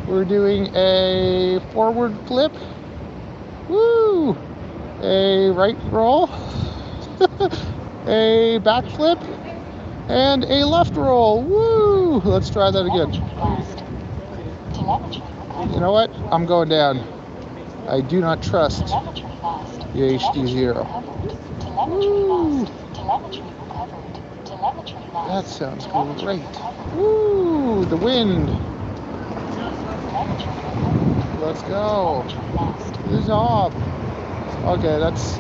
We're doing a forward flip. Woo! A right roll. A back flip. And a left roll. Woo! Let's try that again. You know what? I'm going down. I do not trust the HD0. Woo! That sounds great. Woo! The wind. Let's go. This off. Okay, that's.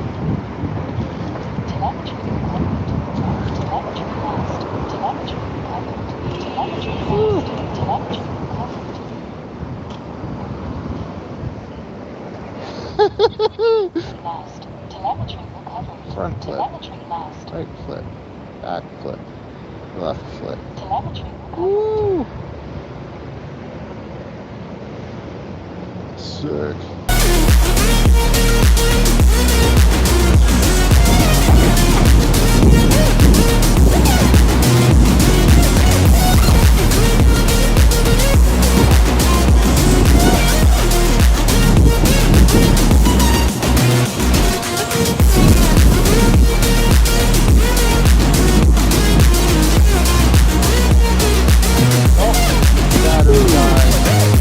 Woo. Front flip, right flip, back flip, left flip. Woo! Sick.